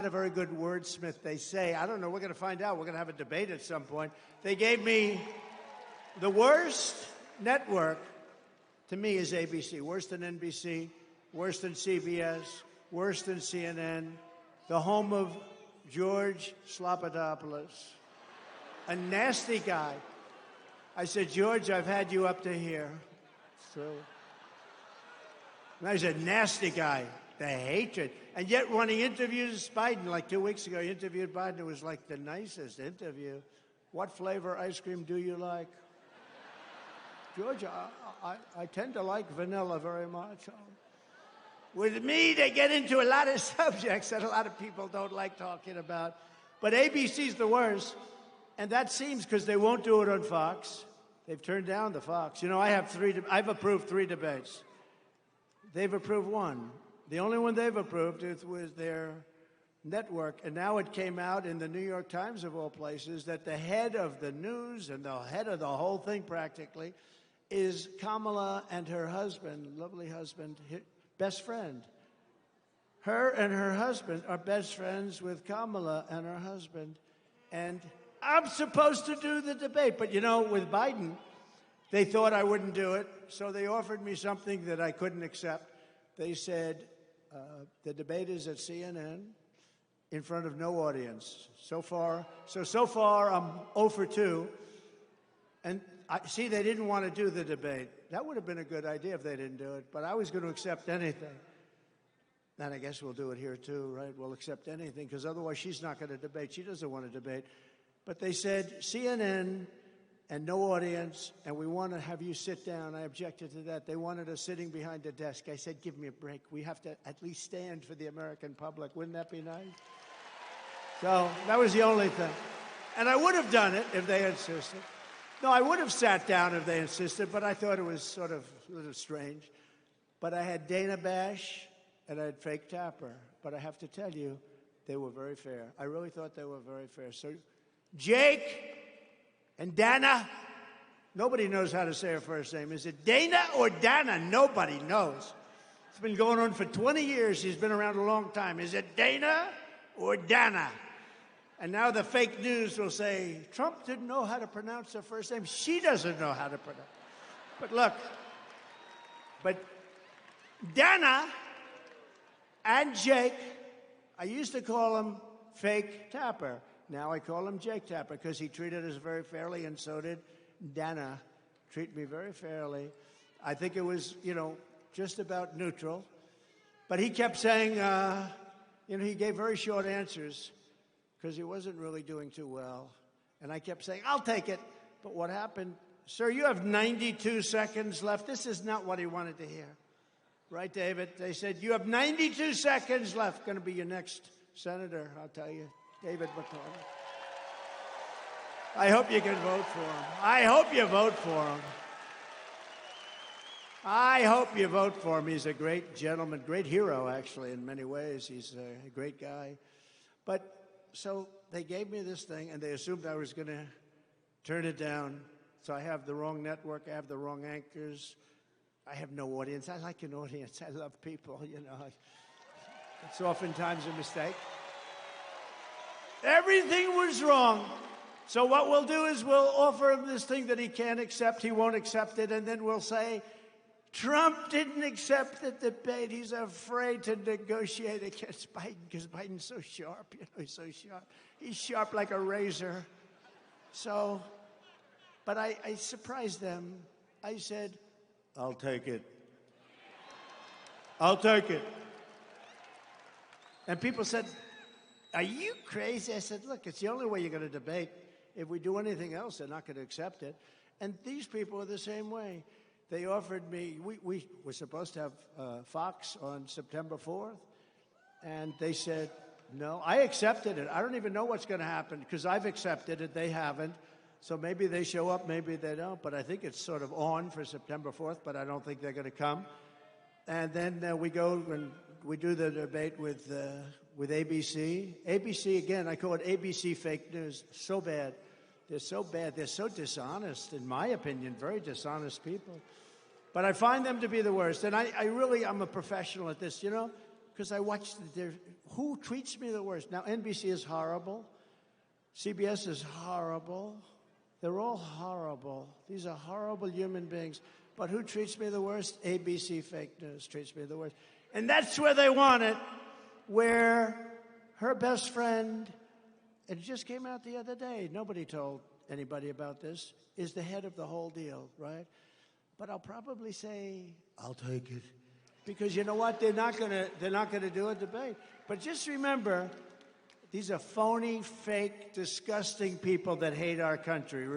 A very good wordsmith, they say. I don't know. We're going to find out. We're going to have a debate at some point. They gave me the worst network, to me, is ABC. Worse than NBC, worse than CBS, worse than CNN, the home of George Slopadopoulous, a nasty guy. I said, George, I've had you up to here. So, and he's a nasty guy. The hatred. And yet when he interviews Biden, like 2 weeks ago, he interviewed Biden. It was like the nicest interview. What flavor ice cream do you like? George, I tend to like vanilla very much. With me, they get into a lot of subjects that a lot of people don't like talking about. But ABC's the worst. And that seems because they won't do it on Fox. They've turned down the Fox. You know, I've approved 3 debates. They've approved 1. The only one they've approved was their network. And now it came out in the New York Times, of all places, that the head of the news and the head of the whole thing practically is Kamala and her husband, lovely husband, best friend. Her and her husband are best friends with Kamala and her husband. And I'm supposed to do the debate. But, you know, with Biden, they thought I wouldn't do it. So they offered me something that I couldn't accept. They said, the debate is at CNN in front of no audience. So far, I'm 0 for 2. And they didn't want to do the debate. That would have been a good idea if they didn't do it. But I was going to accept anything. And I guess we'll do it here too, right? We'll accept anything because otherwise she's not going to debate. She doesn't want to debate. But they said CNN and no audience, and we want to have you sit down. I objected to that. They wanted us sitting behind a desk. I said, give me a break. We have to at least stand for the American public. Wouldn't that be nice? So that was the only thing. And I would have done it if they insisted. No, I would have sat down if they insisted, but I thought it was sort of a little strange. But I had Dana Bash and I had Fake Tapper. But I have to tell you, they were very fair. I really thought they were very fair. So Jake and Dana, nobody knows how to say her first name. Is it Dana or Dana? Nobody knows. It's been going on for 20 years. She's been around a long time. Is it Dana or Dana? And now the fake news will say, Trump didn't know how to pronounce her first name. She doesn't know how to pronounce it. But look, Dana and Jake, I used to call him Fake Tapper. Now I call him Jake Tapper because he treated us very fairly, and so did Dana. Treat me very fairly. I think it was, just about neutral. But he kept saying, he gave very short answers because he wasn't really doing too well. And I kept saying, I'll take it. But what happened? Sir, you have 92 seconds left. This is not what he wanted to hear. Right, David? They said, you have 92 seconds left. Going to be your next senator, I'll tell you. David McCarthy. I hope you can vote for him. I hope you vote for him. I hope you vote for him. He's a great gentleman, great hero, actually, in many ways. He's a great guy. But so they gave me this thing, and they assumed I was going to turn it down. So I have the wrong network. I have the wrong anchors. I have no audience. I like an audience. I love people, It's oftentimes a mistake. Everything was wrong. So what we'll do is we'll offer him this thing that he can't accept. He won't accept it. And then we'll say, Trump didn't accept the debate. He's afraid to negotiate against Biden because Biden's so sharp. He's so sharp. He's sharp like a razor. So, but I surprised them. I said, I'll take it. I'll take it. And people said, are you crazy? I said, look, it's the only way you're going to debate. If we do anything else, they're not going to accept it. And these people are the same way. They offered me, we were supposed to have Fox on September 4th, and they said, no. I accepted it. I don't even know what's going to happen because I've accepted it. They haven't. So maybe they show up, maybe they don't. But I think it's sort of on for September 4th, but I don't think they're going to come. And then we go and we do the debate with ABC. ABC, again, I call it ABC fake news. So bad. They're so bad. They're so dishonest, in my opinion, very dishonest people. But I find them to be the worst. And I'm a professional at this, because I watched who treats me the worst. Now, NBC is horrible. CBS is horrible. They're all horrible. These are horrible human beings. But who treats me the worst? ABC Fake News treats me the worst. And that's where they want it, where her best friend, it just came out the other day, nobody told anybody about this, is the head of the whole deal, right? But I'll probably say, I'll take it. Because you know what? They're not gonna do a debate. But just remember, these are phony, fake, disgusting people that hate our country.